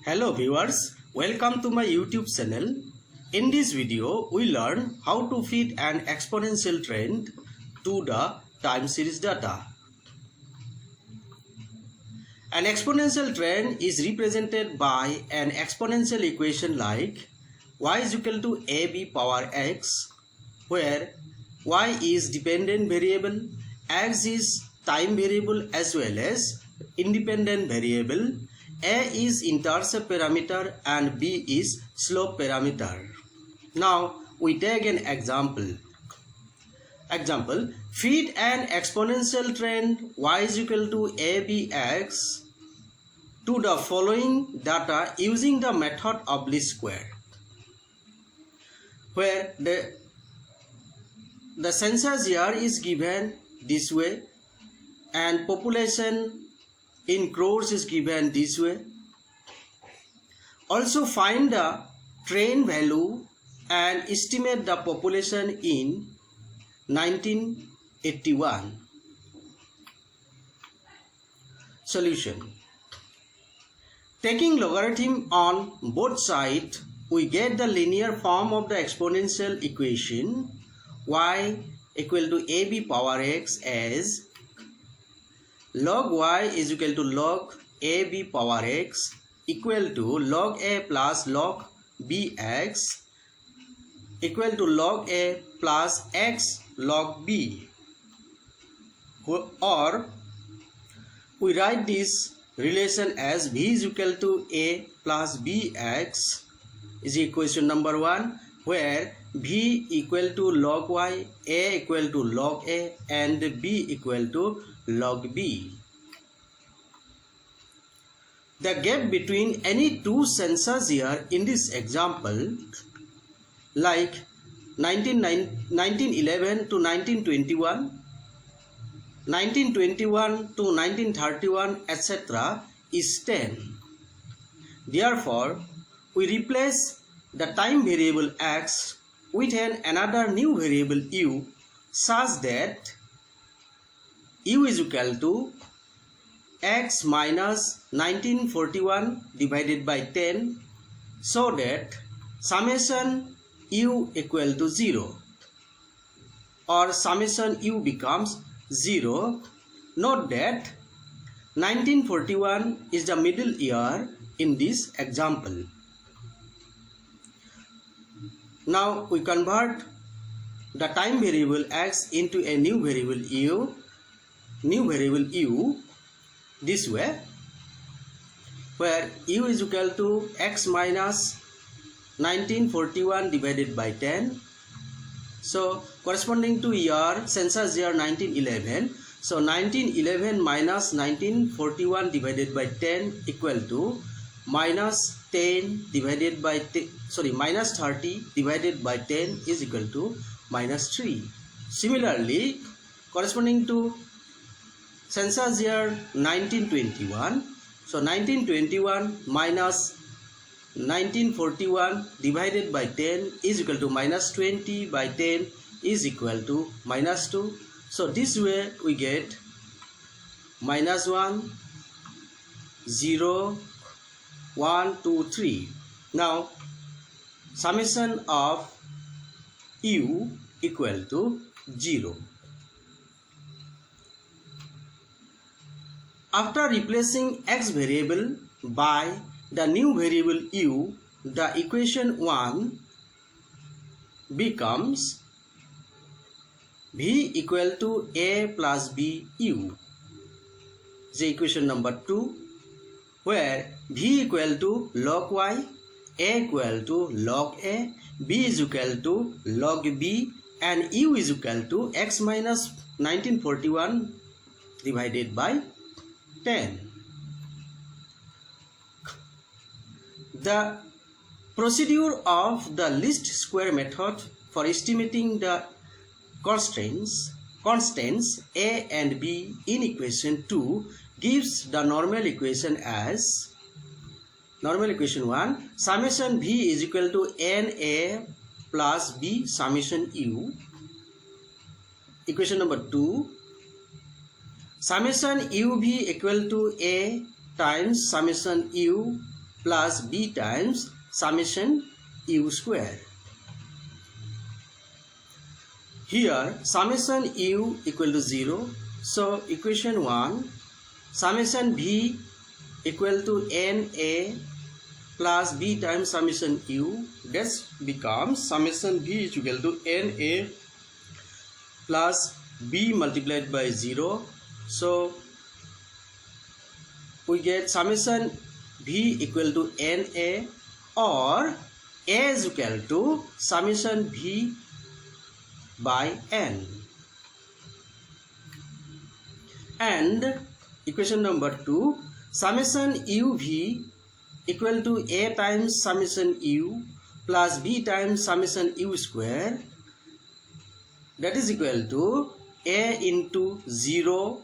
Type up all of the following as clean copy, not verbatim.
Hello viewers, welcome to my YouTube channel. In this video, we learn how to fit an exponential trend to the time series data. An exponential trend is represented by an exponential equation like y is equal to ab power x, where y is dependent variable, x is time variable as well as independent variable, a is intercept parameter and b is slope parameter. Now we take an example. Fit an exponential trend y is equal to abx to the following data using the method of least square, where the census year is given this way and population in crores is given this way. Also find the trend value and estimate the population in 1981. Solution. Taking logarithm on both sides, we get the linear form of the exponential equation y equal to ab power x as log y is equal to log ab power x equal to log a plus log bx equal to log a plus x log b, or we write this relation as v is equal to a plus bx is equation number 1, where v equal to log y, a equal to log a and b equal to log b. The gap between any two census year in this example, like 1911 to 1921, 1921 to 1931, etc. is 10. Therefore, we replace the time variable x with another new variable u such that u is equal to x minus 1941 divided by 10, so that summation u equal to 0 or summation u becomes 0. Note that 1941 is the middle year in this example. Now we convert the time variable x into a new variable u this way, where u is equal to x minus 1941 divided by 10. So corresponding to year, census year 1911. So 1911 minus 1941 divided by 10 equal to minus 10 divided by minus 30 divided by 10 is equal to minus 3. Similarly, corresponding to census year 1921, so 1921 minus 1941 divided by 10 is equal to minus 20 by 10 is equal to minus 2. So this way we get minus 1, 0, 1, 2, 3. Now summation of u equal to 0. After replacing x variable by the new variable u, the equation 1 becomes v equal to a plus b u. The equation number 2, where v equal to log y, a equal to log a, b is equal to log b and u is equal to x minus 1941 divided by 10. The procedure of the least square method for estimating the constants a and b in equation 2 gives the normal equation as normal equation 1, summation v is equal to na plus b summation u. Equation number 2, summation uv equal to a times summation u plus b times summation u square. Here summation u equal to 0. So equation 1, summation v equal to na plus b times summation u. That becomes summation v is equal to na plus b multiplied by 0. So we get summation v equal to na, or a is equal to summation v by n. And equation number 2, summation uv equal to a times summation u plus b times summation u square, that is equal to a into 0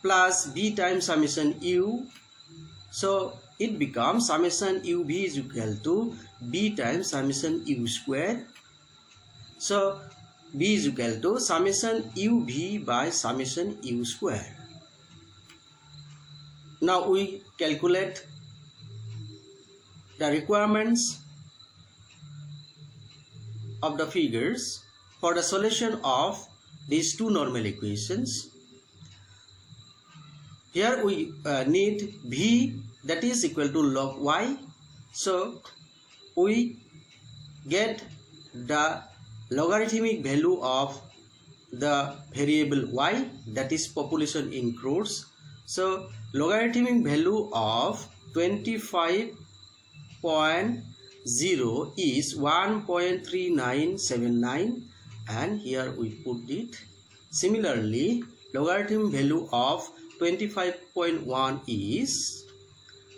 plus b times summation u. So it becomes summation uv is equal to b times summation u square. So b is equal to summation uv by summation u square. Now we calculate the requirements of the figures for the solution of these two normal equations. Here we need v, that is equal to log y. So we get the logarithmic value of the variable y, that is population in crores. So logarithmic value of 25.0 is 1.3979, and here we put it. Similarly, logarithm value of 25.1 is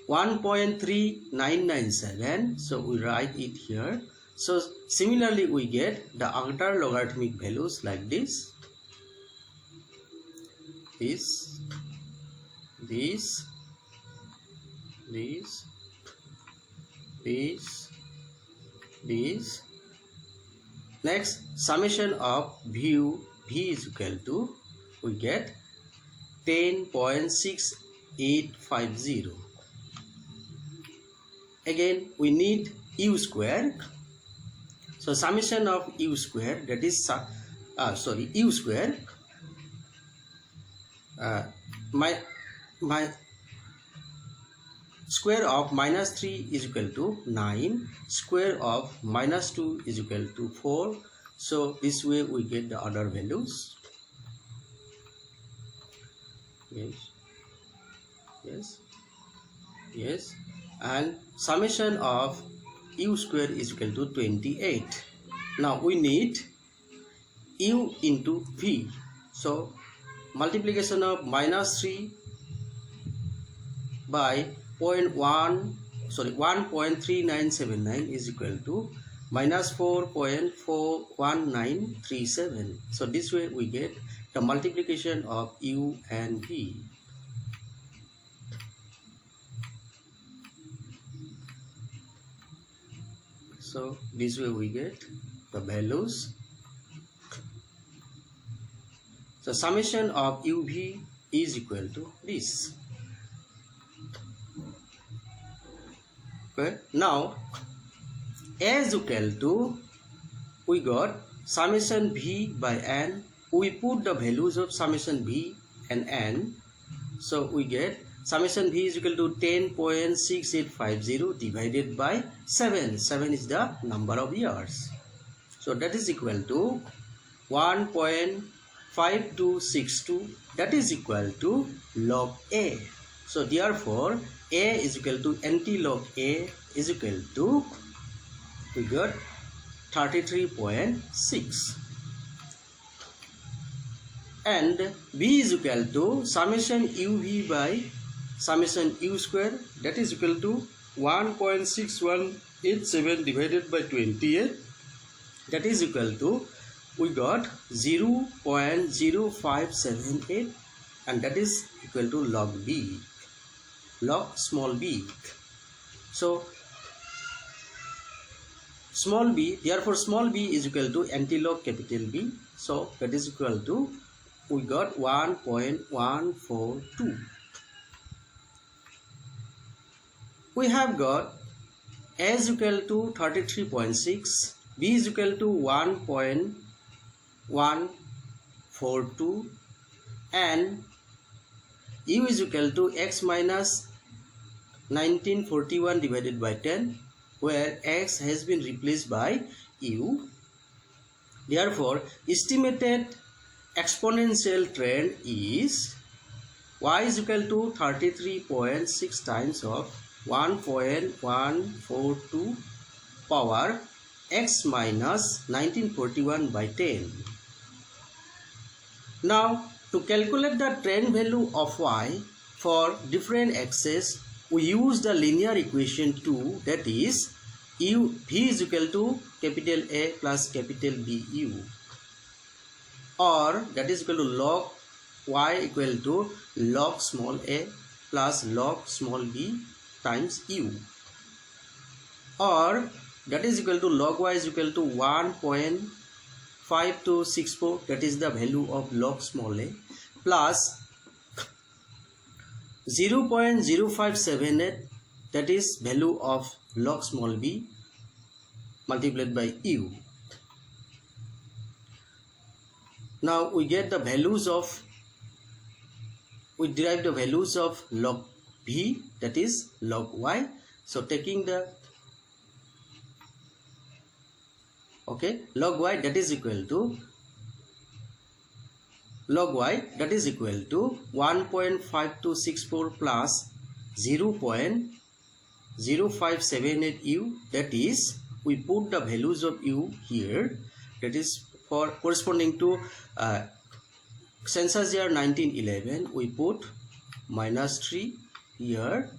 1.3997, so we write it here. So similarly we get the other logarithmic values like this, these. Next, summation of v is equal to, we get 10.6850. Again we need u square. So summation of u square, that is u square, my square of minus 3 is equal to 9, square of minus 2 is equal to 4. So this way we get the other values. Yes, and summation of u square is equal to 28. Now we need u into v. So multiplication of minus 3 by 1.3979 is equal to minus 4.41937. So this way we get the multiplication of u and v. So this way we get the values. So summation of uv is equal to this. Okay. Now as equal to, we got summation v by n. We put the values of summation v and n. So we get summation v is equal to 10.6850 divided by 7. 7 is the number of years. So that is equal to 1.5262. That is equal to log a. So therefore a is equal to anti-log a is equal to, we got 33.6. And b is equal to summation uv by summation u square, that is equal to 1.6187 divided by 28, that is equal to, we got 0.0578, and that is equal to log b, log small b. So small b, therefore small b is equal to anti-log capital B. So that is equal to, we got 1.142. we have got A is equal to 33.6, B is equal to 1.142 and U is equal to x minus 1941 divided by 10, where x has been replaced by U. Therefore, estimated exponential trend is y is equal to 33.6 times of 1.142 power x minus 1941 by 10. Now, to calculate the trend value of y for different axes, we use the linear equation 2, that is v is equal to capital A plus capital B u, or that is equal to log y equal to log small a plus log small b times u, or that is equal to log y is equal to 1.5264, that is the value of log small a, plus 0.0578, that is value of log small b multiplied by u. Now we get the values of, we derive the values of log b, that is log y. So taking the log y, that is equal to log y, that is equal to 1.5264 plus 0.0578 u, that is we put the values of u here, that is for corresponding to census year 1911, we put -3 here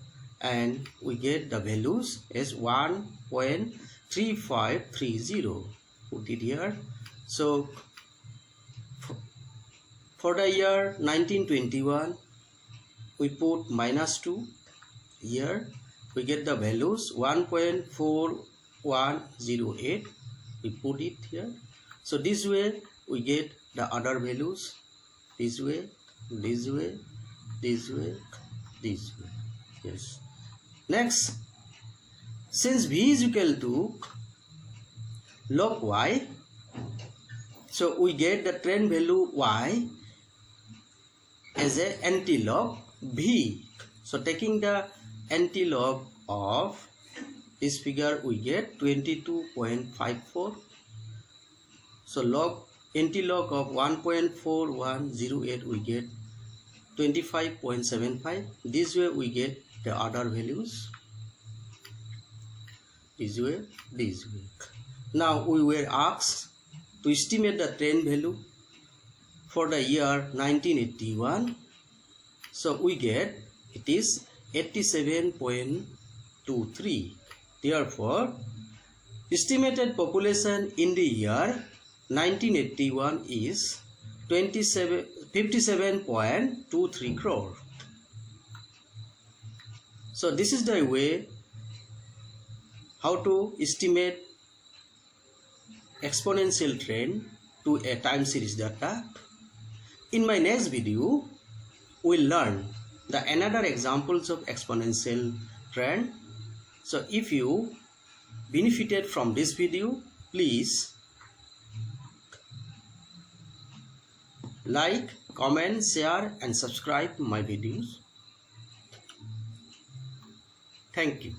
and we get the values as 1.3530, put it here. So for the year 1921, we put -2 here, we get the values 1.4108, we put it here. So this way we get the other values, this way, this way, this way, this way. Yes. Next, since v is equal to log y, so we get the trend value y as a anti-log v. So taking the anti-log of this figure, we get 22.54. So log anti-log of 1.4108, we get 25.75. This way we get the other values, this way, this way. Now we were asked to estimate the trend value for the year 1981. So we get it is 87.23. Therefore, estimated population in the year 1981 is 57.23 crore. So this is the way how to estimate exponential trend to a time series data. In my next video, we'll learn the another examples of exponential trend. So if you benefited from this video, please like, comment, share and subscribe my videos. Thank you.